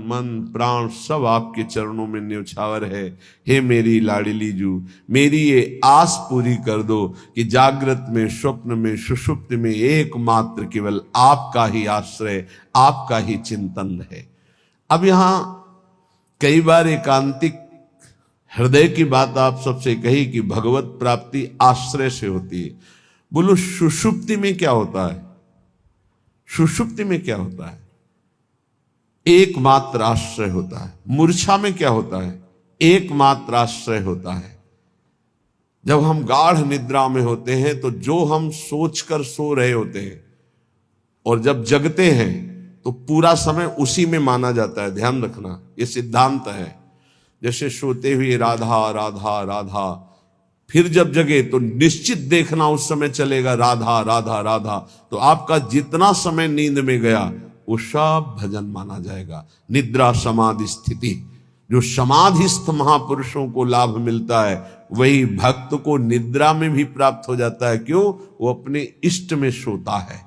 मन प्राण सब आपके चरणों में न्यौछावर है। हे मेरी लाडली जू, मेरी ये आस पूरी कर दो कि जागृत में, स्वप्न में, सुषुप्ति में एकमात्र केवल आपका ही आश्रय, आपका ही चिंतन है। अब यहां कई बार एकांतिक हृदय की बात आप सबसे कही कि भगवत प्राप्ति आश्रय से होती है। बोलो सुषुप्ति में क्या होता है? सुषुप्ति में क्या होता है? एकमात्र आश्रय होता है। मूर्छा में क्या होता है? एकमात्र आश्रय होता है। जब हम गाढ़ निद्रा में होते हैं तो जो हम सोचकर सो रहे होते हैं और जब जगते हैं तो पूरा समय उसी में माना जाता है। ध्यान रखना, ये सिद्धांत है। जैसे सोते हुए राधा राधा राधा, फिर जब जगे तो निश्चित देखना उस समय चलेगा राधा राधा राधा। तो आपका जितना समय नींद में गया वो सब भजन माना जाएगा। निद्रा समाधि स्थिति, जो समाधिस्थ महापुरुषों को लाभ मिलता है वही भक्त को निद्रा में भी प्राप्त हो जाता है। क्यों? वो अपने इष्ट में सोता है,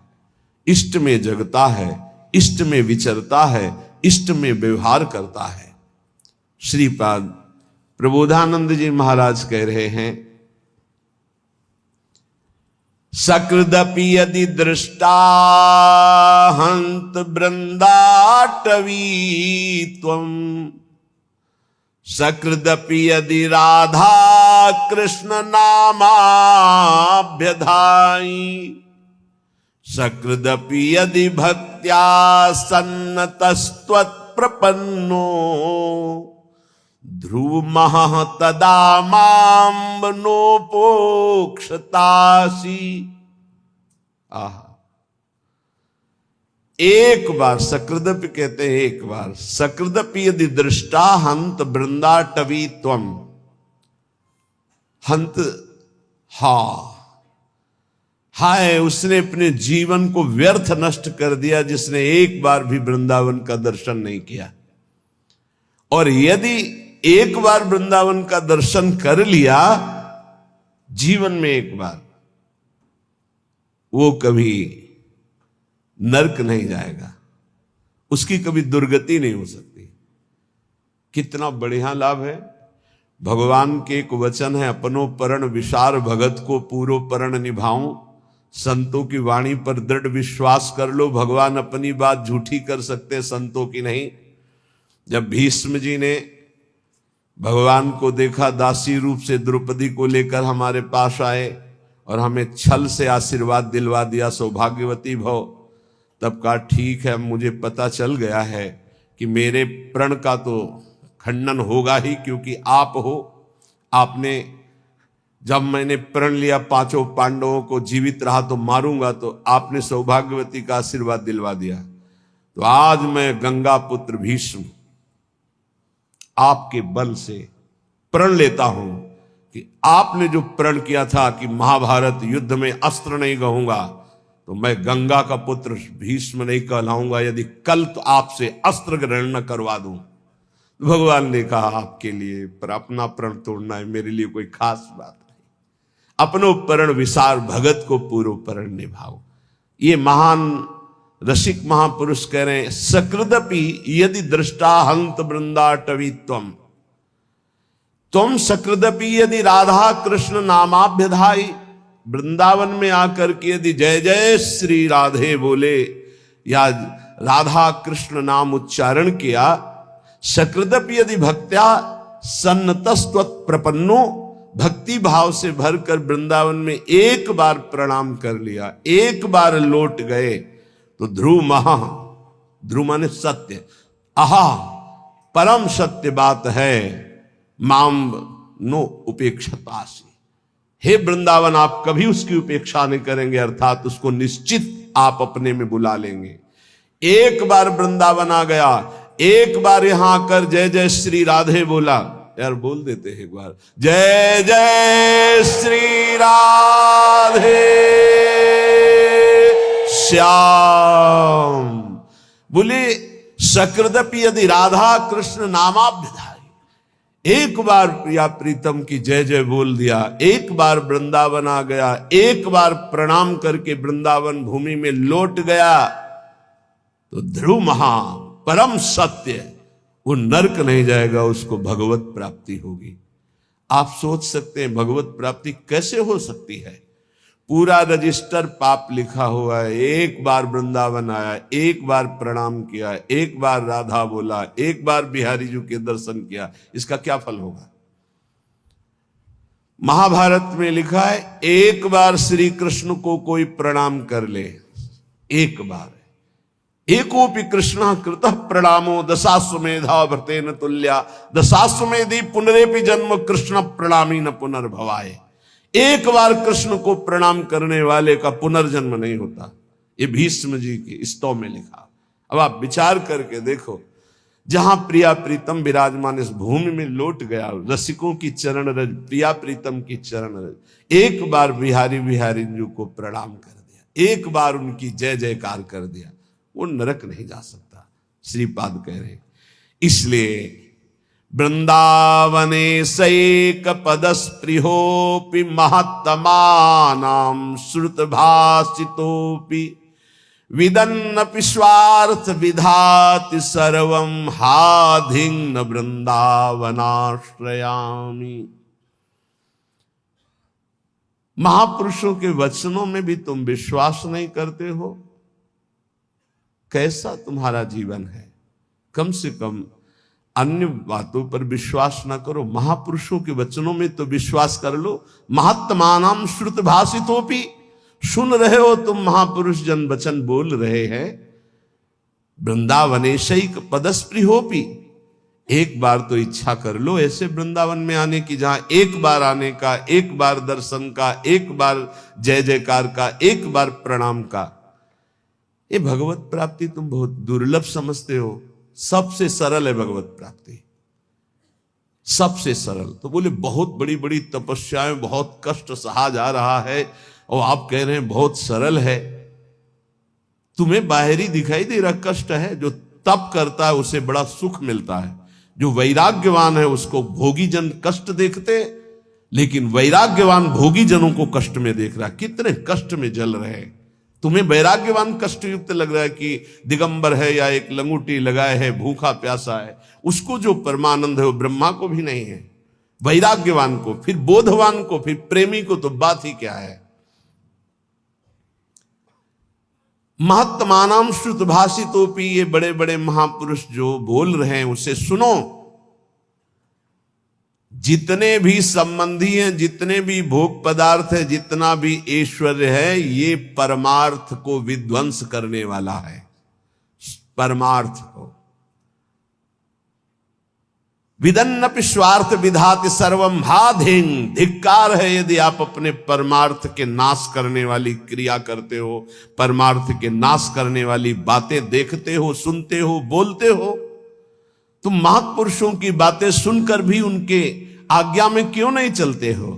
इष्ट में जगता है, इष्ट में विचरता है, इष्ट में व्यवहार करता है। श्रीपाद प्रबोधानंद जी महाराज कह रहे हैं, सकृदपि यदि दृष्टा हंत वृंदाटवी त्वं, सकृदपि यदि राधा कृष्ण नामाभ्यधाई, सकृदपि यदि भक्त्या सन्नतस्त्वत्प्रपन्नो, ध्रुवमः तदा मां नोपोक्षतासि। एक बार सकृदपि कहते हैं, एक बार सकृदपि यदि दृष्टा हंत वृंदाटवी त्वं, हंत हाय उसने अपने जीवन को व्यर्थ नष्ट कर दिया जिसने एक बार भी वृंदावन का दर्शन नहीं किया। और यदि एक बार वृंदावन का दर्शन कर लिया जीवन में एक बार, वो कभी नरक नहीं जाएगा, उसकी कभी दुर्गति नहीं हो सकती। कितना बढ़िया लाभ है। भगवान के एक वचन है, अपनो परण विसार भगत को पूरो परण निभाऊं। संतों की वाणी पर दृढ़ विश्वास कर लो, भगवान अपनी बात झूठी कर सकते, संतों की नहीं। जब भीष्म जी ने भगवान को देखा, दासी रूप से द्रौपदी को लेकर हमारे पास आए और हमें छल से आशीर्वाद दिलवा दिया, सौभाग्यवती भव। तब कहा ठीक है, मुझे पता चल गया है कि मेरे प्रण का तो खंडन होगा ही, क्योंकि आप हो। आपने जब मैंने प्रण लिया पांचों पांडवों को जीवित रहा तो मारूंगा, तो आपने सौभाग्यवती का आशीर्वाद दिलवा दिया। तो आज मैं गंगा पुत्र भीष्म आपके बल से प्रण लेता हूं कि आपने जो प्रण किया था कि महाभारत युद्ध में अस्त्र नहीं कहूंगा, तो मैं गंगा का पुत्र भीष्म नहीं कहलाऊंगा यदि कल तो आपसे अस्त्र ग्रहण न करवा दूं। भगवान ने कहा आपके लिए, पर अपना प्रण तोड़ना है मेरे लिए कोई खास बात नहीं। अपनो परण विसार भगत को पूरो परण निभाओ। ये महान रसिक महापुरुष कह रहे हैं, सकृदपि यदि दृष्टा हंत वृंदाटवी त्वं, तुम सकृदपि यदि राधा कृष्ण नामाभ्यधाई, वृंदावन में आकर के यदि जय जय श्री राधे बोले या राधा कृष्ण नाम उच्चारण किया, सकृदपि यदि भक्त्या सन्नतस्त्वत् प्रपन्नो, भक्ति भाव से भरकर वृंदावन में एक बार प्रणाम कर लिया, एक बार लौट गए, तो ध्रुव महा, ध्रुव माने सत्य, आहा परम सत्य बात है, माम नो उपेक्षतासी। हे वृंदावन, आप कभी उसकी उपेक्षा नहीं करेंगे, अर्थात उसको निश्चित आप अपने में बुला लेंगे। एक बार वृंदावन आ गया, एक बार यहां आकर जय जय श्री राधे बोला, यार बोल देते हैं एक बार, जय जय श्री राधे श्याम। बोले सकृदपि यदि राधा कृष्ण नामाभ्यधाई, एक बार प्रिया प्रीतम की जय जय बोल दिया, एक बार वृंदावन आ गया, एक बार प्रणाम करके वृंदावन भूमि में लौट गया, तो ध्रुव महा परम सत्य वो नरक नहीं जाएगा, उसको भगवत प्राप्ति होगी। आप सोच सकते हैं भगवत प्राप्ति कैसे हो सकती है? पूरा रजिस्टर पाप लिखा हुआ है, एक बार वृंदावन आया, एक बार प्रणाम किया, एक बार राधा बोला, एक बार बिहारी जी के दर्शन किया, इसका क्या फल होगा? महाभारत में लिखा है एक बार श्री कृष्ण को कोई प्रणाम कर ले, एक बार, एकोपि कृष्ण कृतः प्रणामो दशाश्वमेधा भृतेन तुल्या दशाश्वमेधि पुनरेपि जन्म कृष्ण प्रणामी न पुनर्भवाय। एक बार कृष्ण को प्रणाम करने वाले का पुनर्जन्म नहीं होता, ये भीष्म जी की स्तव में लिखा। अब आप विचार करके देखो, जहां प्रिया प्रीतम विराजमान इस भूमि में लौट गया, रसिकों की चरण रज, प्रिया प्रीतम की चरण रज, एक बार बिहारी बिहारी जी को प्रणाम कर दिया, एक बार उनकी जय जयकार कर दिया, वो नरक नहीं जा सकता। श्रीपाद कह रहे, इसलिए वृंदावने सैक पदस्पृहोपि महत्तमानां श्रुत भाषितोपि विदन्नपि स्वार्थ विधाति सर्वं हाधिं वृंदावनाश्रयामि। महापुरुषों के वचनों में भी तुम विश्वास नहीं करते हो, कैसा तुम्हारा जीवन है? कम से कम अन्य बातों पर विश्वास ना करो, महापुरुषों के वचनों में तो विश्वास कर लो। महत्तमानां श्रुत भाषितोपि, सुन रहे हो तुम, महापुरुष जन वचन बोल रहे हैं। वृंदावनेशैक पदस्पृहोपि, एक बार तो इच्छा कर लो ऐसे वृंदावन में आने की, जहां एक बार आने का, एक बार दर्शन का, एक बार जय जयकार का, एक बार प्रणाम का। ये भगवत प्राप्ति तुम बहुत दुर्लभ समझते हो। सबसे सरल है भगवत प्राप्ति, सबसे सरल। तो बोले बहुत बड़ी बड़ी तपस्याएं, बहुत कष्ट सहा जा रहा है, और आप कह रहे हैं बहुत सरल है। तुम्हें बाहरी दिखाई दे रहा कष्ट है, जो तप करता है उसे बड़ा सुख मिलता है। जो वैराग्यवान है उसको भोगी जन कष्ट देखते, लेकिन वैराग्यवान भोगी जनों को कष्ट में देख रहा, कितने कष्ट में जल रहे हैं। तुम्हें वैराग्यवान कष्ट युक्त लग रहा है कि दिगंबर है या एक लंगूटी लगाए है, भूखा प्यासा है, उसको जो परमानंद है वो ब्रह्मा को भी नहीं है। वैराग्यवान को, फिर बोधवान को, फिर प्रेमी को तो बात ही क्या है। महत्तमानां श्रुत भाषितोपि, ये बड़े बड़े महापुरुष जो बोल रहे हैं उसे सुनो। जितने भी संबंधी हैं, जितने भी भोग पदार्थ है, जितना भी ऐश्वर्य है, ये परमार्थ को विध्वंस करने वाला है। परमार्थ को विदन्नपि स्वार्थ विधाति सर्वम हाधिं, धिक्कार है यदि आप अपने परमार्थ के नाश करने वाली क्रिया करते हो, परमार्थ के नाश करने वाली बातें देखते हो, सुनते हो, बोलते हो। तुम महापुरुषों की बातें सुनकर भी उनके आज्ञा में क्यों नहीं चलते हो?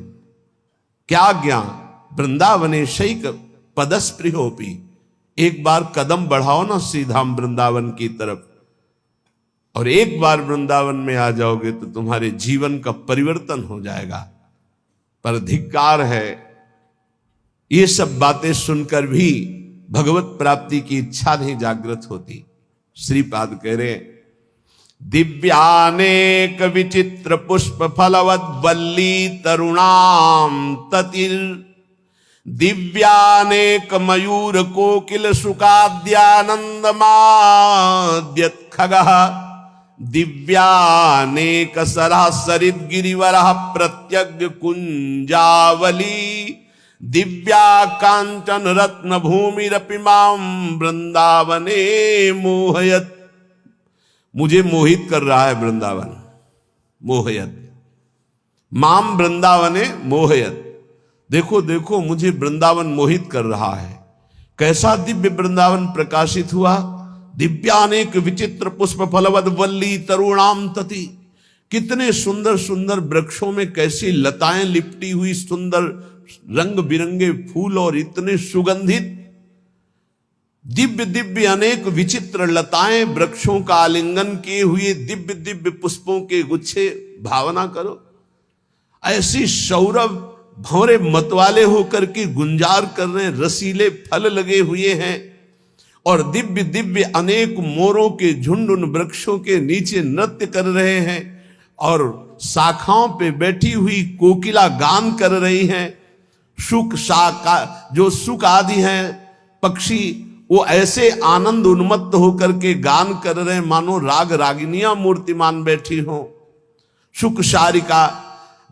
क्या आज्ञा? वृंदावने शैक पदस्पृहोपि, एक बार कदम बढ़ाओ ना सीधा वृंदावन की तरफ, और एक बार वृंदावन में आ जाओगे तो तुम्हारे जीवन का परिवर्तन हो जाएगा। पर धिक्कार है, ये सब बातें सुनकर भी भगवत प्राप्ति की इच्छा नहीं जागृत होती। श्रीपाद कह रहे, दिव्यानेक विचित्र पुष्प फलवद वल्ली तरुणाम ततिर, दिव्यानेक मयूर कोकिल सुखाद्यानंद माद्यत खगः, दिव्यानेक सरासरित गिरिवरः प्रत्यग्र कुंजावली, दिव्या कांचन रत्न भूमिरपि मां वृंदावने मोहयत। मुझे मोहित कर रहा है वृंदावन, मोहयत माम वृंदावने मोहयत। देखो देखो मुझे वृंदावन मोहित कर रहा है। कैसा दिव्य वृंदावन प्रकाशित हुआ। दिव्यानेक विचित्र पुष्प फलवद वल्ली तरुणाम तति, कितने सुंदर सुंदर वृक्षों में कैसी लताएं लिपटी हुई, सुंदर रंग बिरंगे फूल और इतने सुगंधित, दिव्य दिव्य अनेक विचित्र लताएं, वृक्षों का आलिंगन किए हुए दिव्य दिव्य पुष्पों के गुच्छे। भावना करो, ऐसी सौरभ भंवरे मतवाले होकर के गुंजार कर रहे, रसीले फल लगे हुए हैं, और दिव्य दिव्य अनेक मोरों के झुंड उन वृक्षों के नीचे नृत्य कर रहे हैं, और शाखाओं पे बैठी हुई कोकिला गान कर रही हैं। शुक शाका जो शुक आदि हैं पक्षी, वो ऐसे आनंद उन्मत्त होकर के गान कर रहे हैं मानो राग रागिनियां मूर्तिमान बैठी हो। शुक शारिका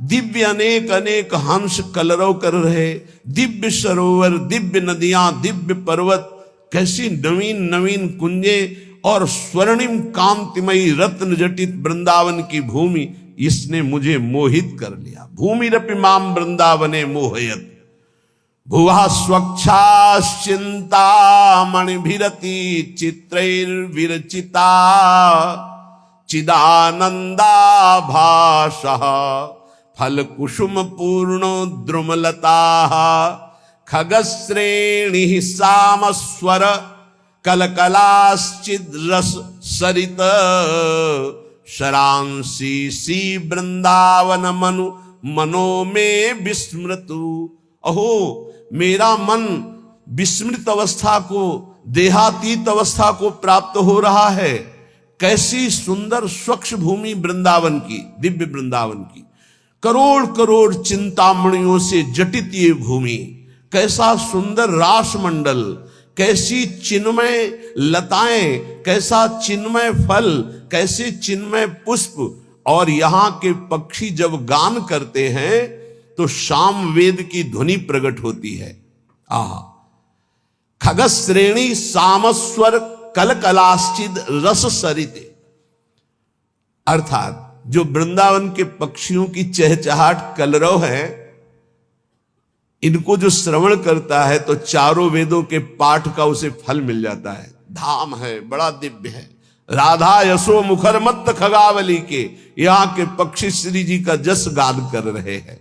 दिव्य अनेक अनेक हंस कलरव कर रहे, दिव्य सरोवर, दिव्य नदियां, दिव्य पर्वत, कैसी नवीन नवीन कुंजे और स्वर्णिम कांतिमयी रत्न जटित वृंदावन की भूमि, इसने मुझे मोहित कर लिया। भूमि रपि माम वृंदावने मोहयत, भुवा स्वच्छाश्चिंता मणिभिरति चित्रैर्विरचिता चिदानंदाभासः फल कुसुम पूर्ण द्रुमलता खगश्रेणी सामस्वर कलकलाश्चिद रस सरित शरांसी सी वृंदावन मनु मनो में विस्मृतु। अहो मेरा मन विस्मृत अवस्था को, देहातीत अवस्था को प्राप्त हो रहा है। कैसी सुंदर स्वच्छ भूमि वृंदावन की, दिव्य वृंदावन की, करोड़ करोड़ चिंतामणियों से जटित ये भूमि, कैसा सुंदर रास मंडल, कैसी चिन्मय लताएं, कैसा चिन्मय फल, कैसे चिन्मय पुष्प, और यहां के पक्षी जब गान करते हैं तो शाम वेद की ध्वनि प्रकट होती है। खगश्रेणी सामस्वर कलकलाश्चिद रस सरिते, अर्थात जो वृंदावन के पक्षियों की चहचहाट कलरव है, इनको जो श्रवण करता है तो चारों वेदों के पाठ का उसे फल मिल जाता है। धाम है, बड़ा दिव्य है। राधा यशो मुखर मत खगावली के यहां के पक्षी श्री जी का जस गान कर रहे हैं,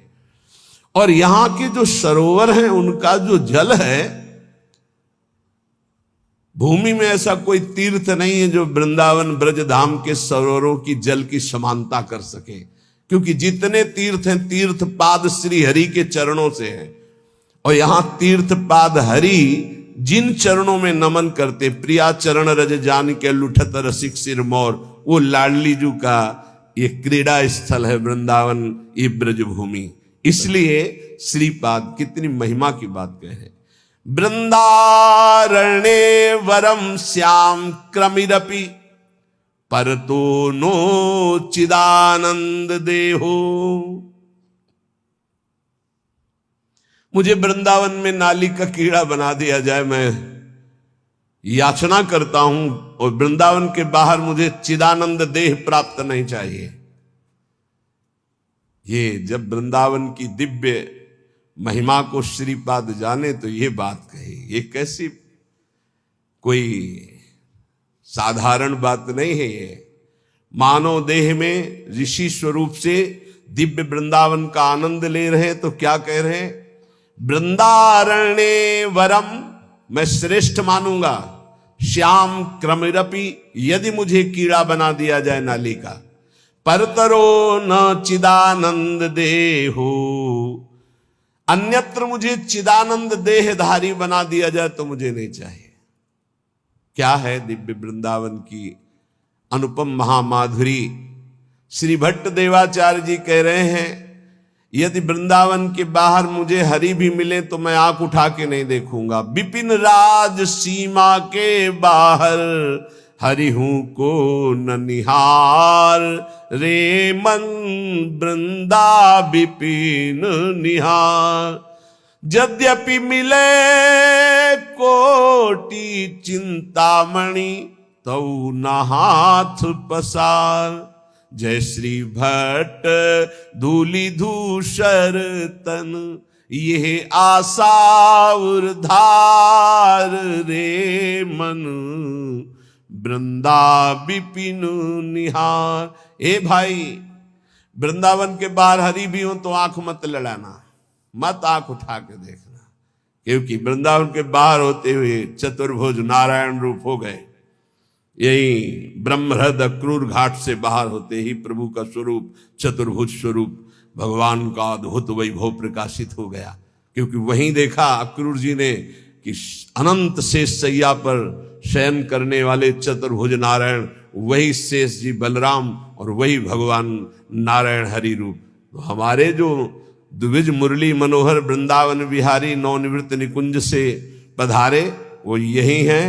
और यहां के जो सरोवर हैं उनका जो जल है, भूमि में ऐसा कोई तीर्थ नहीं है जो वृंदावन ब्रज धाम के सरोवरों की जल की समानता कर सके, क्योंकि जितने तीर्थ हैं तीर्थ पाद श्री हरि के चरणों से हैं, और यहां तीर्थ पाद हरि जिन चरणों में नमन करते, प्रिया चरण रज जान के लुठत रसिक सिर मोर, वो लाडली जू का ये क्रीड़ा स्थल है वृंदावन, ये ब्रज भूमि। इसलिए श्रीपाद कितनी महिमा की बात कहे, वृंदारण्ये वरम श्याम क्रमिरपि परतो नो चिदानंद देहो। मुझे वृंदावन में नाली का कीड़ा बना दिया जाए, मैं याचना करता हूं, और वृंदावन के बाहर मुझे चिदानंद देह प्राप्त नहीं चाहिए। ये जब वृंदावन की दिव्य महिमा को श्रीपाद जाने तो ये बात कही, ये कैसी कोई साधारण बात नहीं है। ये मानव देह में ऋषि स्वरूप से दिव्य वृंदावन का आनंद ले रहे हैं, तो क्या कह रहे हैं, वृंदारण्ये वरम, मैं श्रेष्ठ मानूंगा, श्याम क्रमिरपि, यदि मुझे कीड़ा बना दिया जाए नाली का, परतरो न चिदानंद देहो, अन्यत्र मुझे चिदानंद देहधारी बना दिया जाए तो मुझे नहीं चाहिए। क्या है दिव्य वृंदावन की अनुपम महामाधुरी। श्री भट्ट देवाचार्य जी कह रहे हैं, यदि वृंदावन के बाहर मुझे हरि भी मिले तो मैं आंख उठा के नहीं देखूंगा। विपिन राज सीमा के बाहर हरि हूं को न निहार, रे मन वृंदा विपिन निहार। यद्यपि मिले कोटि चिंतामणि तौ न हाथ पसार। जय श्री भट्ट धूलि धूसर तन, यह आशा उर्धार, रे मन वृंदा विपिन निहार। ए भाई, वृंदावन के बाहर हरि भी हो तो आंख मत लड़ाना, मत आंख उठा के देखना, क्योंकि वृंदावन के बाहर होते हुए चतुर्भुज नारायण रूप हो गए। यही ब्रह्महृद अक्रूर घाट से बाहर होते ही प्रभु का स्वरूप, चतुर्भुज स्वरूप भगवान का अद्भुत वैभव प्रकाशित हो गया। क्योंकि वहीं देखा अक्रूर जी ने कि अनंत शेष सैया पर शयन करने वाले चतुर्भुज नारायण वही शेष जी बलराम और वही भगवान नारायण हरि रूप। तो हमारे जो द्विज मुरली मनोहर वृंदावन विहारी नवनिवृत्त निकुंज से पधारे वो यही हैं,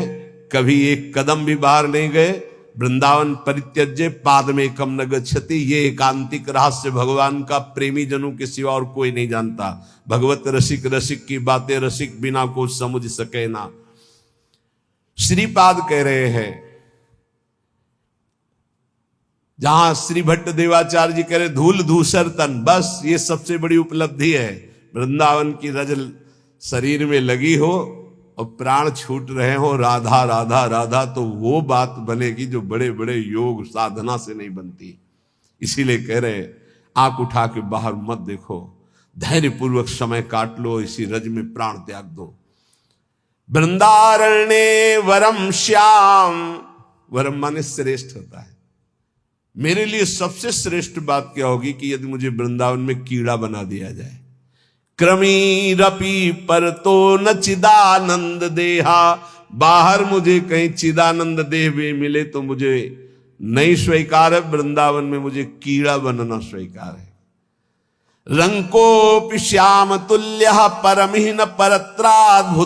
कभी एक कदम भी बाहर नहीं गए। वृंदावन परित्यज्य पाद में कम न गच्छति, ये एकांतिक रहस्य भगवान का प्रेमी जनों के सिवा और कोई नहीं जानता। भगवत रसिक रसिक की बातें रसिक बिना को समझ सके ना। श्रीपाद कह रहे हैं, जहां श्री भट्ट देवाचार्य जी कह रहे धूल धूसर तन, बस ये सबसे बड़ी उपलब्धि है। वृंदावन की रजल शरीर में लगी हो और प्राण छूट रहे हो राधा राधा राधा, तो वो बात बनेगी जो बड़े बड़े योग साधना से नहीं बनती। इसीलिए कह रहे आंख उठा के बाहर मत देखो, धैर्य पूर्वक समय काट लो, इसी रज में प्राण त्याग दो। वृंदारण्य वरम श्याम, वरम माने श्रेष्ठ होता है। मेरे लिए सबसे श्रेष्ठ बात क्या होगी कि यदि मुझे वृंदावन में कीड़ा बना दिया जाए। क्रमीरपि पर तो न चिदानंद देहा, बाहर मुझे कहीं चिदानंद देह भी मिले तो मुझे नहीं स्वीकार है, वृंदावन में मुझे कीड़ा बनना स्वीकार है। रंकोपि श्याम तुल्य परमहीन परत्राद्भुतानंत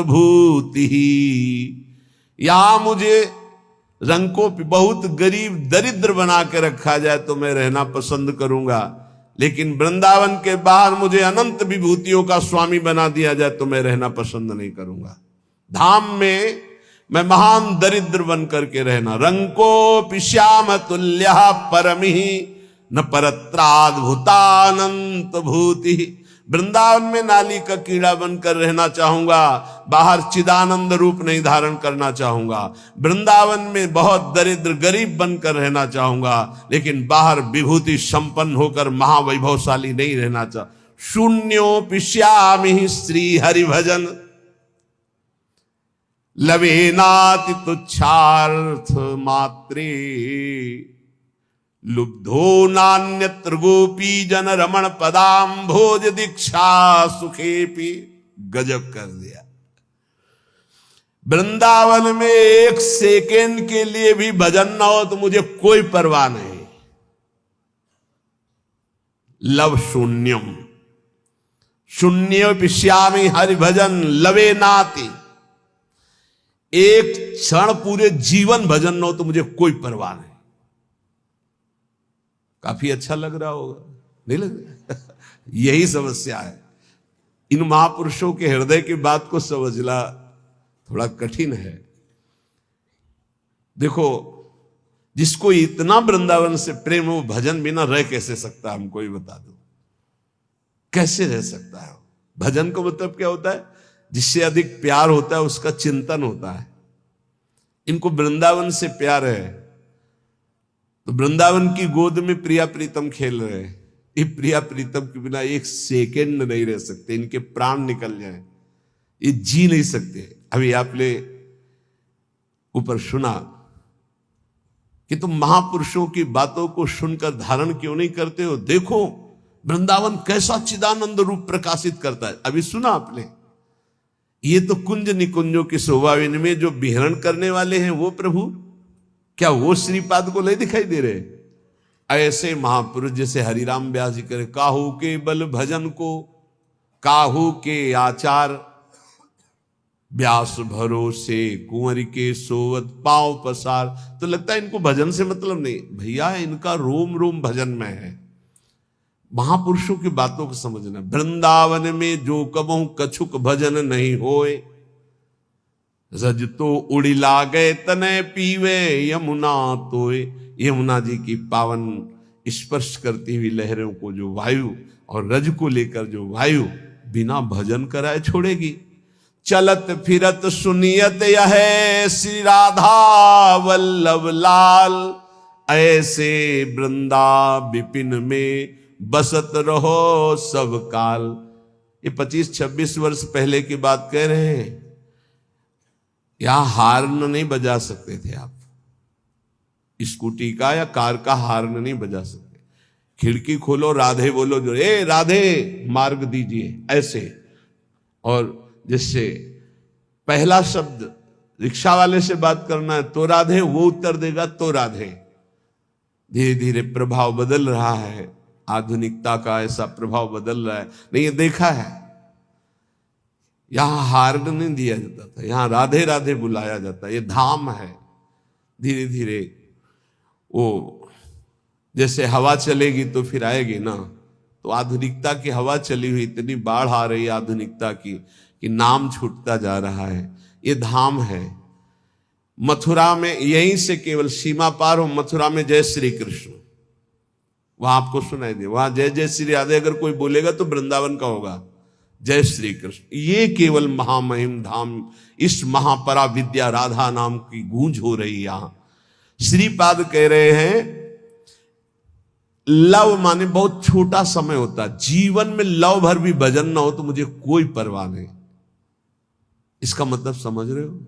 भूति, या मुझे रंकों पे बहुत गरीब दरिद्र बना के रखा जाए तो मैं रहना पसंद करूंगा, लेकिन वृंदावन के बाहर मुझे अनंत विभूतियों का स्वामी बना दिया जाए तो मैं रहना पसंद नहीं करूंगा। धाम में मैं महान दरिद्र बन करके रहना। रंको श्याम तुल्य परमिहि न परत्राद्भुतानंत भूति, वृंदावन में नाली का कीड़ा बनकर रहना चाहूंगा, बाहर चिदानंद रूप नहीं धारण करना चाहूंगा। वृंदावन में बहुत दरिद्र गरीब बनकर रहना चाहूंगा, लेकिन बाहर विभूति संपन्न होकर महावैभवशाली नहीं रहना चाह। शून्योपि श्यामि श्री हरि भजन लवेनाति तुच्छार्थ मात्रे, लुब्धो नान्यत्र गोपी जन रमण पदाम भोज दीक्षा सुखेपी। गजब कर दिया। वृंदावन में एक सेकेंड के लिए भी भजन ना हो तो मुझे कोई परवाह नहीं। लव शून्यम, शून्य पिश्यामी हरि भजन लवे नाति, एक क्षण पूरे जीवन भजन ना हो तो मुझे कोई परवाह नहीं। काफी अच्छा लग रहा होगा, नहीं लग रहा? यही समस्या है। इन महापुरुषों के हृदय की बात को समझना थोड़ा कठिन है। देखो, जिसको इतना वृंदावन से प्रेम हो, भजन बिना रह कैसे सकता? हमको ही बता दो, कैसे रह सकता है? भजन का मतलब क्या होता है? जिससे अधिक प्यार होता है उसका चिंतन होता है। इनको वृंदावन से प्यार है तो वृंदावन की गोद में प्रिया प्रीतम खेल रहे हैं। ये प्रिया प्रीतम के बिना एक सेकेंड नहीं रह सकते, इनके प्राण निकल जाए, ये जी नहीं सकते। अभी आपने ऊपर सुना कि तुम महापुरुषों की बातों को सुनकर धारण क्यों नहीं करते हो? देखो वृंदावन कैसा चिदानंद रूप प्रकाशित करता है। अभी सुना आपने? ये तो कुंज निकुंजों की शोभा, इनमें जो विहरण करने वाले हैं वो प्रभु, क्या वो श्रीपाद को नहीं दिखाई दे रहे? ऐसे महापुरुष जैसे हरिराम व्यास जी करे, काहू के बल भजन को काहू के आचार, व्यास भरोसे कुंवर के सोवत पांव पसार। तो लगता है इनको भजन से मतलब नहीं। भैया इनका रोम रोम भजन में है। महापुरुषों की बातों को समझना। वृंदावन में जो कबहू कछुक भजन नहीं होए, रज तो उड़ी लागे तने पीवे यमुना तोए। यमुना जी की पावन स्पर्श करती हुई लहरों को जो वायु और रज को लेकर जो वायु बिना भजन कराए छोड़ेगी। चलत फिरत सुनियत यह श्री राधा वल्लभ लाल, ऐसे वृंदा विपिन में बसत रहो सब काल। ये 25-26 वर्ष पहले की बात कह रहे हैं। यहां हार्न नहीं बजा सकते थे आप, स्कूटी का या कार का हार्न नहीं बजा सकते। खिड़की खोलो, राधे बोलो, जो ए राधे मार्ग दीजिए, ऐसे। और जैसे पहला शब्द रिक्शा वाले से बात करना है तो राधे, वो उत्तर देगा तो राधे। धीरे धीरे प्रभाव बदल रहा है, आधुनिकता का ऐसा प्रभाव बदल रहा है। नहीं, ये देखा है, यहां हार्ड नहीं दिया जाता था, यहां राधे राधे बुलाया जाता है। ये धाम है। धीरे धीरे वो जैसे हवा चलेगी तो फिर आएगी ना, तो आधुनिकता की हवा चली हुई, इतनी बाढ़ आ रही है आधुनिकता की कि नाम छूटता जा रहा है। ये धाम है। मथुरा में यहीं से केवल सीमा पार हो, मथुरा में जय श्री कृष्ण, वहां आपको सुनाई दे, वहां जय जय श्री राधे अगर कोई बोलेगा तो वृंदावन का होगा, जय श्री कृष्ण। ये केवल महामहिम धाम, इस महापरा विद्या राधा नाम की गूंज हो रही। यहां श्रीपाद कह रहे हैं लव माने बहुत छोटा समय होता, जीवन में लव भर भी भजन ना हो तो मुझे कोई परवाह नहीं। इसका मतलब समझ रहे हो?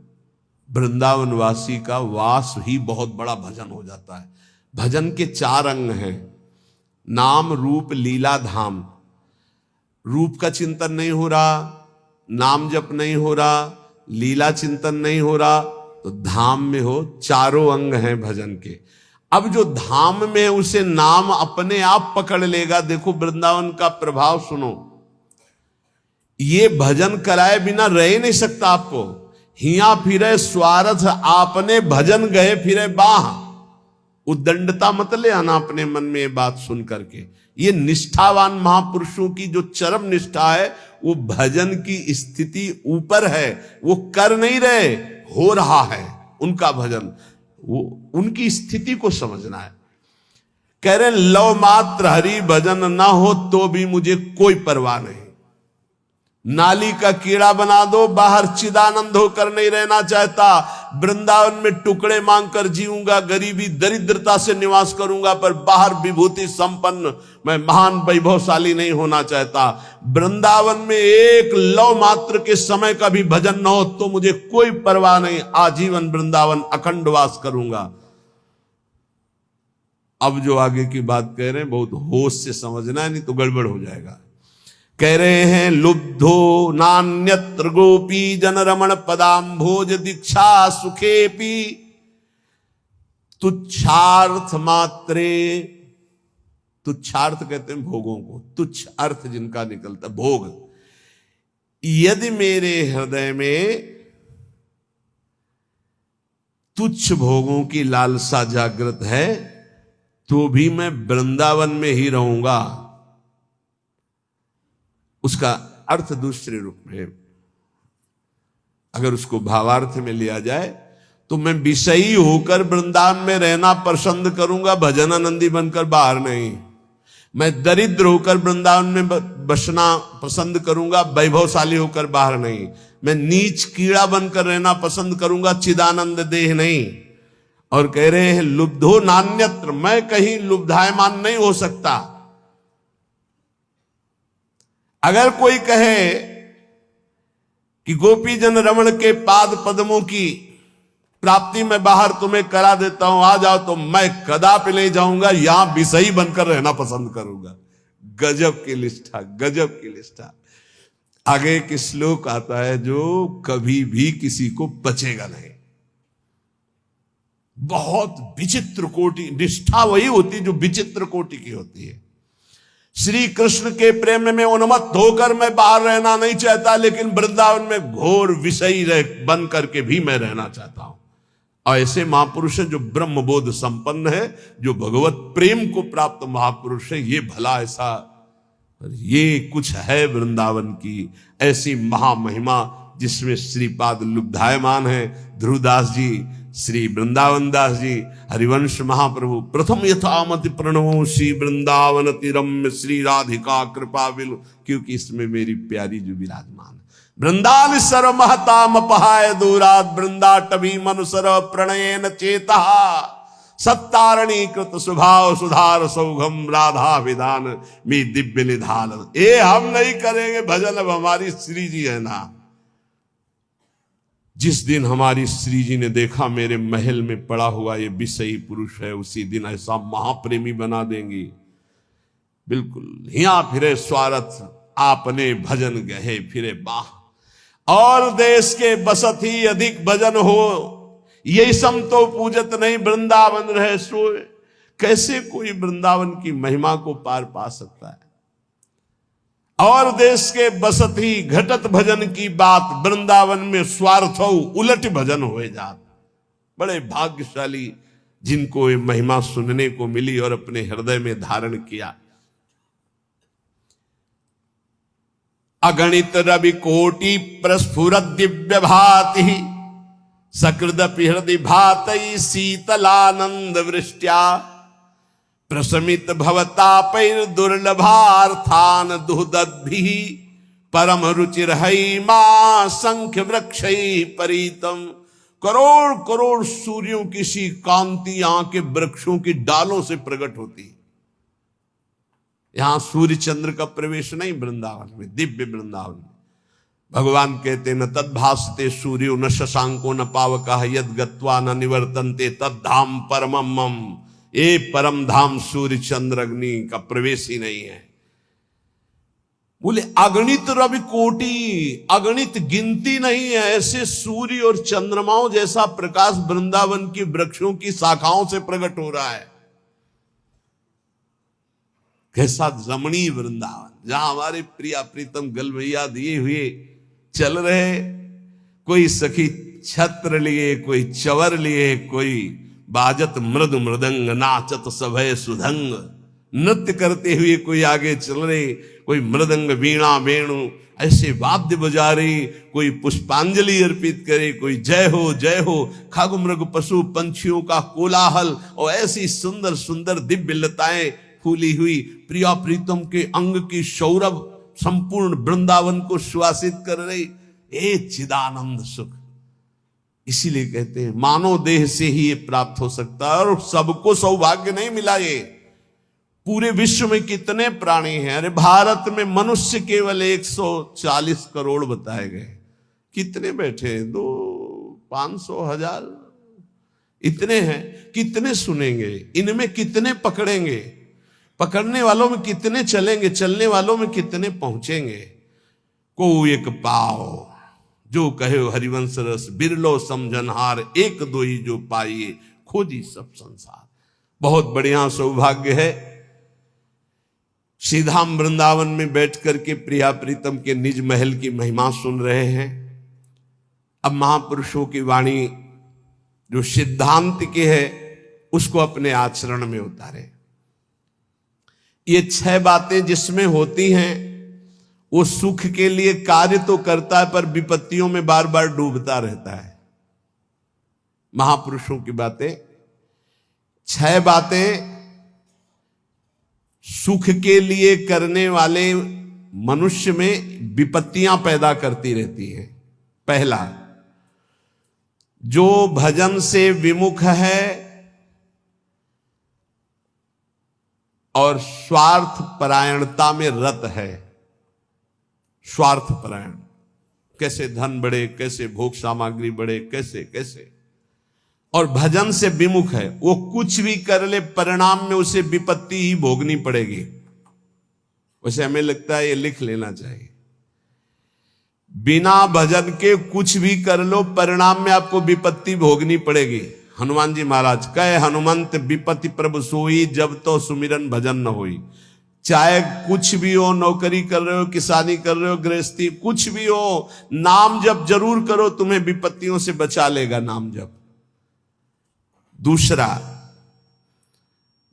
वृंदावन वासी का वास ही बहुत बड़ा भजन हो जाता है। भजन के 4 अंग हैं, नाम रूप लीला धाम। रूप का चिंतन नहीं हो रहा, नाम जप नहीं हो रहा, लीला चिंतन नहीं हो रहा, तो धाम में हो। 4 अंग हैं भजन के। अब जो धाम में उसे नाम अपने आप पकड़ लेगा। देखो वृंदावन का प्रभाव सुनो, ये भजन कराए बिना रह नहीं सकता आपको। हिया फिरे स्वार्थ आपने भजन गए फिरे बाह। उद्दंडता मत ले आना अपने मन में ये बात सुन करके। ये निष्ठावान महापुरुषों की जो चरम निष्ठा है, वो भजन की स्थिति ऊपर है, वो कर नहीं रहे, हो रहा है उनका भजन। वो उनकी स्थिति को समझना है। कह रहे लव मात्र हरि भजन ना हो तो भी मुझे कोई परवाह नहीं। नाली का कीड़ा बना दो, बाहर चिदानंद होकर नहीं रहना चाहता। वृंदावन में टुकड़े मांगकर जीऊंगा, गरीबी दरिद्रता से निवास करूंगा, पर बाहर विभूति संपन्न मैं महान वैभवशाली नहीं होना चाहता। वृंदावन में एक लव मात्र के समय का भी भजन न हो तो मुझे कोई परवाह नहीं, आजीवन वृंदावन अखंड वास करूंगा। अब जो आगे की बात कह रहे हैं बहुत होश से समझना है, नहीं तो गड़बड़ हो जाएगा। कह रहे हैं लुब्धो नान्यत्र गोपी जन रमण पदाम्भोज दीक्षा सुखेपी तुच्छार्थ मात्रे। तुच्छार्थ कहते हैं भोगों को, तुच्छ अर्थ जिनका निकलता भोग। यदि मेरे हृदय में तुच्छ भोगों की लालसा जागृत है तो भी मैं वृंदावन में ही रहूंगा। उसका अर्थ दूसरे रूप में, अगर उसको भावार्थ में लिया जाए तो मैं विषयी होकर वृंदावन में रहना पसंद करूंगा, भजनानंदी बनकर बाहर नहीं। मैं दरिद्र होकर वृंदावन में बसना पसंद करूंगा, वैभवशाली होकर बाहर नहीं। मैं नीच कीड़ा बनकर रहना पसंद करूंगा, चिदानंद देह नहीं। और कह रहे हैं लुब्धो नान्यत्र, मैं कहीं लुब्धायमान नहीं हो सकता। अगर कोई कहे कि गोपीजन रमण के पाद पद्मों की प्राप्ति में बाहर तुम्हें करा देता हूं, आ जाओ, तो मैं कदापि नहीं जाऊंगा, यहां विषयी बनकर रहना पसंद करूंगा। गजब की निष्ठा, गजब की निष्ठा। आगे एक श्लोक आता है जो कभी भी किसी को बचेगा नहीं। बहुत विचित्र कोटि निष्ठा वही होती है जो विचित्र कोटि की होती है। श्री कृष्ण के प्रेम में उन्मत्त होकर मैं बाहर रहना नहीं चाहता, लेकिन वृंदावन में घोर विषयी बन करके भी मैं रहना चाहता हूं। और ऐसे महापुरुष हैं जो ब्रह्मबोध संपन्न है, जो भगवत प्रेम को प्राप्त महापुरुष है। ये भला ऐसा, ये कुछ है वृंदावन की ऐसी महामहिमा जिसमें श्रीपाद लुब्धायमान है। ध्रुवदास जी, श्री वृंदावन दास जी, हरिवंश महाप्रभु, प्रथम यथामति प्रणवो श्री वृंदावन तिरम्य श्री राधिका कृपा बिल, क्योंकि इसमें मेरी प्यारी जो विराजमान है। वृंदान सर्व महताम पहाय दूरात वृंदाटवी मनुसर प्रणयन चेता सत्तारणी कृत स्वभाव सुधार सौघम राधा विधान में दिव्य निधान। ये हम नहीं करेंगे भजन, अब हमारी श्री जी है ना। जिस दिन हमारी श्री जी ने देखा मेरे महल में पड़ा हुआ ये विषयी पुरुष है, उसी दिन ऐसा महाप्रेमी बना देंगी। बिल्कुल हिया फिरे स्वार्थ आपने भजन गहे फिरे बाह। और देश के बसत ही अधिक भजन हो, यही सम तो पूजत नहीं वृंदावन रहे सोए। कैसे कोई वृंदावन की महिमा को पार पा सकता है। और देश के बसत ही घटत भजन की बात, वृंदावन में स्वार्थ हो उलट भजन हो जात। बड़े भाग्यशाली जिनको ये महिमा सुनने को मिली और अपने हृदय में धारण किया। अगणित रवि कोटि प्रस्फुरत दिव्य भाति, सकृदपि हृदय भातई शीतलानंद वृष्ट्या, प्रशमित भवतापैर दुर्लभार्थान दुहदद्भिः, परम रुचिर मां संख्य वृक्षै परीतम। करोड़ करोड़ सूर्यों की सी कांति यहां के वृक्षों की डालों से प्रकट होती। यहां सूर्य चंद्र का प्रवेश नहीं वृंदावन में, दिव्य वृंदावन में। भगवान कहते न तद्भासते सूर्यो न शशांको न पावकः, यद गत्वा न निवर्तन्ते तद्धाम परमम मम। ये परम धाम सूर्य चंद्र अग्नि का प्रवेश ही नहीं है। बोले अगणित रवि कोटि, अगणित गिनती नहीं है ऐसे सूर्य और चंद्रमाओं जैसा प्रकाश वृंदावन की वृक्षों की शाखाओं से प्रकट हो रहा है। कैसा रमणीय वृंदावन, जहां हमारे प्रिया प्रीतम गलवैया दिए हुए चल रहे। कोई सखी छत्र लिए, कोई चवर लिए, कोई बाजत मृद मृदंग, नाचत सभय सुधंग। नृत्य करते हुए कोई आगे चल रहे, कोई मृदंग वीणा वेणु ऐसे वाद्य बजा रही, कोई पुष्पांजलि अर्पित करे, कोई जय हो खग मृग पशु पंछियों का कोलाहल, और ऐसी सुंदर सुंदर दिव्य लताएं फूली हुई प्रिया प्रीतम के अंग की सौरभ संपूर्ण वृंदावन को सुवासित कर रही। ए चिदानंद सुख। इसीलिए कहते हैं मानव देह से ही ये प्राप्त हो सकता है, और सबको सौभाग्य नहीं मिला। ये पूरे विश्व में कितने प्राणी हैं। अरे भारत में मनुष्य केवल 140 करोड़ बताए गए। कितने बैठे हैं? 500 1000 इतने हैं। कितने सुनेंगे? इनमें कितने पकड़ेंगे? पकड़ने वालों में कितने चलेंगे? चलने वालों में कितने पहुंचेंगे? को एक पाओ जो कहे हरिवंश रस, बिरलो समझनहार, एक दो ही जो पाइए, खोजी सब संसार। बहुत बढ़िया सौभाग्य है। श्रीधाम वृंदावन में बैठ करके प्रिया प्रीतम के निज महल की महिमा सुन रहे हैं। अब महापुरुषों की वाणी जो सिद्धांत के है उसको अपने आचरण में उतारे। ये 6 बातें जिसमें होती हैं वो सुख के लिए कार्य तो करता है पर विपत्तियों में बार बार डूबता रहता है। महापुरुषों की बातें 6 बातें सुख के लिए करने वाले मनुष्य में विपत्तियां पैदा करती रहती हैं। पहला, जो भजन से विमुख है और स्वार्थ परायणता में रत है। स्वार्थ परायण, कैसे धन बढ़े, कैसे भोग सामग्री बढ़े, कैसे कैसे, और भजन से विमुख है। वो कुछ भी कर ले परिणाम में उसे विपत्ति ही भोगनी पड़ेगी। वैसे हमें लगता है ये लिख लेना चाहिए, बिना भजन के कुछ भी कर लो परिणाम में आपको विपत्ति भोगनी पड़ेगी। हनुमान जी महाराज कहे हनुमंत विपत्ति प्रभु सोई, जब तो सुमिरन भजन न होई। चाहे कुछ भी हो, नौकरी कर रहे हो, किसानी कर रहे हो, गृहस्थी, कुछ भी हो, नाम जप जरूर करो, तुम्हें विपत्तियों से बचा लेगा नाम जप। दूसरा,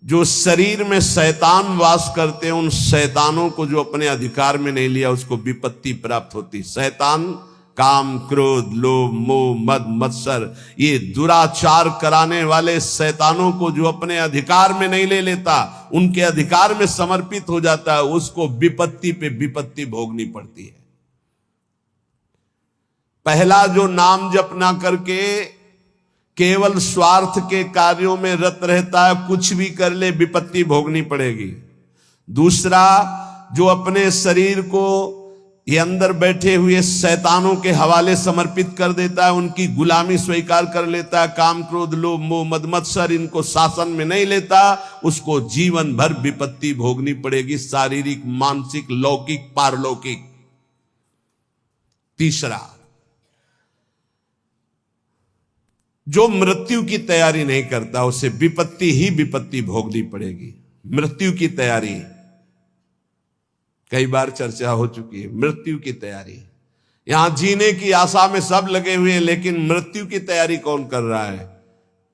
जो शरीर में शैतान वास करते हैं उन शैतानों को जो अपने अधिकार में नहीं लिया उसको विपत्ति प्राप्त होती। शैतान काम, क्रोध, लोभ, मोह, मद, मत्सर, ये दुराचार कराने वाले शैतानों को जो अपने अधिकार में नहीं ले लेता, उनके अधिकार में समर्पित हो जाता है, उसको विपत्ति पे विपत्ति भोगनी पड़ती है। पहला, जो नाम जप ना करके केवल स्वार्थ के कार्यों में रत रहता है, कुछ भी कर ले विपत्ति भोगनी पड़ेगी। दूसरा, जो अपने शरीर को ये अंदर बैठे हुए शैतानों के हवाले समर्पित कर देता है, उनकी गुलामी स्वीकार कर लेता है, काम, क्रोध, लोभ, मोह, मद, मत्सर इनको शासन में नहीं लेता, उसको जीवन भर विपत्ति भोगनी पड़ेगी, शारीरिक, मानसिक, लौकिक, पारलौकिक। तीसरा, जो मृत्यु की तैयारी नहीं करता उसे विपत्ति ही विपत्ति भोगनी पड़ेगी। मृत्यु की तैयारी कई बार चर्चा हो चुकी है। मृत्यु की तैयारी, यहां जीने की आशा में सब लगे हुए हैं, लेकिन मृत्यु की तैयारी कौन कर रहा है?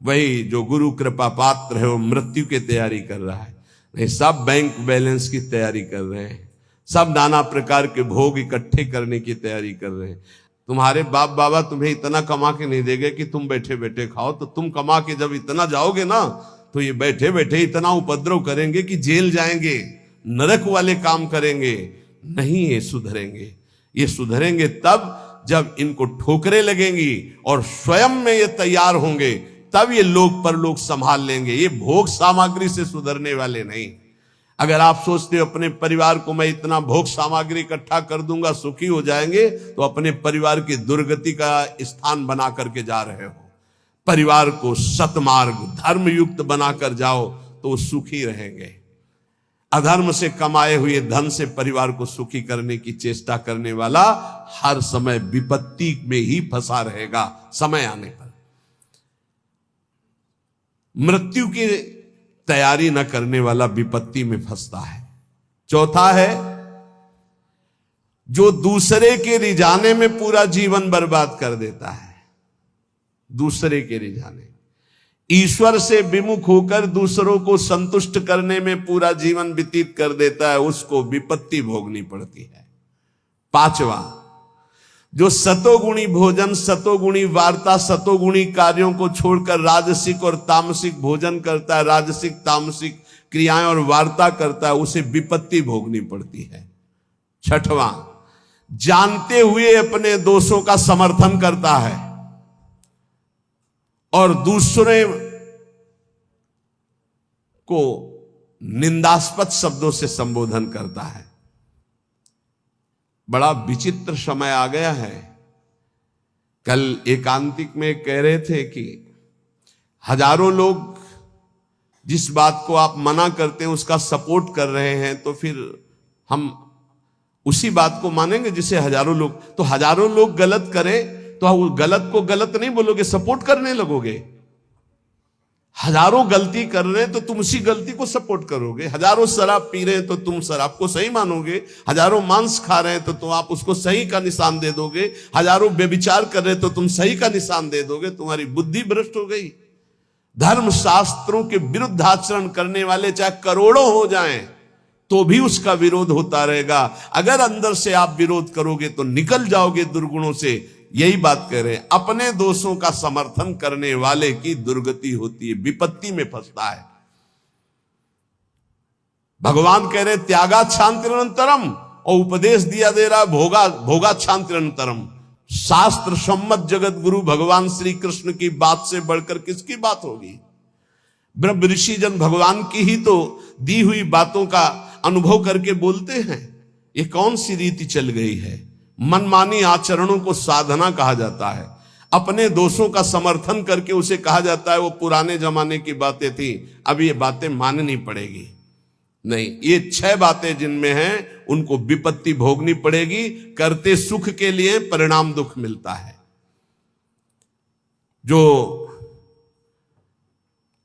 वही जो गुरु कृपा पात्र है, वो मृत्यु की तैयारी कर रहा है। नहीं, सब बैंक बैलेंस की तैयारी कर रहे हैं, सब नाना प्रकार के भोग इकट्ठे करने की तैयारी कर रहे हैं। तुम्हारे बाप बाबा तुम्हें इतना कमा के नहीं देंगे कि तुम बैठे बैठे खाओ, तो तुम कमा के जब इतना जाओगे ना, तो ये बैठे बैठे इतना उपद्रव करेंगे कि जेल जाएंगे, नरक वाले काम करेंगे। नहीं, ये सुधरेंगे। ये सुधरेंगे तब जब इनको ठोकरें लगेंगी और स्वयं में ये तैयार होंगे, तब ये लोक परलोक संभाल लेंगे। ये भोग सामग्री से सुधरने वाले नहीं। अगर आप सोचते हो अपने परिवार को मैं इतना भोग सामग्री इकट्ठा कर दूंगा सुखी हो जाएंगे, तो अपने परिवार की दुर्गति का स्थान बना करके जा रहे हो। परिवार को सतमार्ग धर्मयुक्त बनाकर जाओ तो वो सुखी रहेंगे। अधर्म से कमाए हुए धन से परिवार को सुखी करने की चेष्टा करने वाला हर समय विपत्ति में ही फंसा रहेगा। समय आने पर मृत्यु की तैयारी न करने वाला विपत्ति में फंसता है। चौथा है, जो दूसरे के रिझाने में पूरा जीवन बर्बाद कर देता है। दूसरे के रिझाने, ईश्वर से विमुख होकर दूसरों को संतुष्ट करने में पूरा जीवन व्यतीत कर देता है, उसको विपत्ति भोगनी पड़ती है। पांचवा, जो सतोगुणी भोजन, सतोगुणी वार्ता, सतोगुणी कार्यों को छोड़कर राजसिक और तामसिक भोजन करता है, राजसिक तामसिक क्रियाएं और वार्ता करता है, उसे विपत्ति भोगनी पड़ती है। छठवां, जानते हुए अपने दोषों का समर्थन करता है और दूसरे को निंदास्पद शब्दों से संबोधन करता है। बड़ा विचित्र समय आ गया है। कल एकांतिक में कह रहे थे कि हजारों लोग जिस बात को आप मना करते हैं उसका सपोर्ट कर रहे हैं, तो फिर हम उसी बात को मानेंगे जिसे हजारों लोग, तो हजारों लोग गलत करें तो वो गलत को गलत नहीं बोलोगे, सपोर्ट करने लगोगे। हजारों गलती कर रहे हैं तो तुम उसी गलती को सपोर्ट करोगे। हजारों शराब पी रहे हैं तो तुम शराब को सही मानोगे। हजारों मांस खा रहे हैं तो तुम आप उसको सही का निशान दे दोगे। हजारों व्यभिचार कर रहे हैं तो तुम सही का निशान दे दोगे। तुम्हारी बुद्धि भ्रष्ट हो गई। धर्म शास्त्रों के विरुद्ध आचरण करने वाले चाहे करोड़ों हो जाएं तो भी उसका विरोध होता रहेगा। अगर अंदर से आप विरोध करोगे तो निकल जाओगे दुर्गुणों से। यही बात कह रहे हैं, अपने दोषों का समर्थन करने वाले की दुर्गति होती है, विपत्ति में फंसता है। भगवान कह रहे त्यागा शांतिरंतरम, और उपदेश दिया दे रहा भोगा शांतिरंतरम। शास्त्र सम्मत जगत गुरु भगवान श्री कृष्ण की बात से बढ़कर किसकी बात होगी? ब्रह्म ऋषि जन भगवान की ही तो दी हुई बातों का अनुभव करके बोलते हैं। ये कौन सी रीति चल गई है? मनमानी आचरणों को साधना कहा जाता है। अपने दोषों का समर्थन करके उसे कहा जाता है वो पुराने जमाने की बातें थी, अब ये बातें माननी पड़ेगी। नहीं, ये 6 बातें जिनमें हैं उनको विपत्ति भोगनी पड़ेगी। करते सुख के लिए परिणाम दुख मिलता है। जो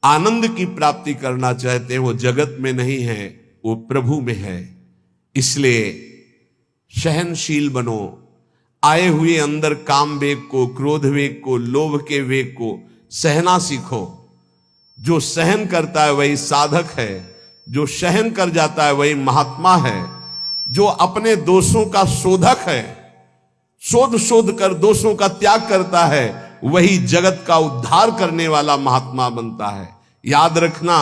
आनंद की प्राप्ति करना चाहते हैं वो जगत में नहीं है, वो प्रभु में है। इसलिए सहनशील बनो। आए हुए अंदर काम वेग को, क्रोध वेग को, लोभ के वेग को सहना सीखो। जो सहन करता है वही साधक है। जो सहन कर जाता है वही महात्मा है। जो अपने दोषों का शोधक है, शोध कर दोषों का त्याग करता है, वही जगत का उद्धार करने वाला महात्मा बनता है। याद रखना,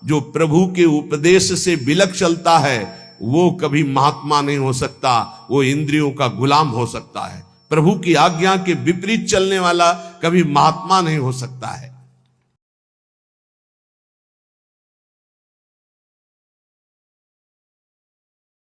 जो प्रभु के उपदेश से विलक चलता है वो कभी महात्मा नहीं हो सकता, वो इंद्रियों का गुलाम हो सकता है। प्रभु की आज्ञा के विपरीत चलने वाला कभी महात्मा नहीं हो सकता है।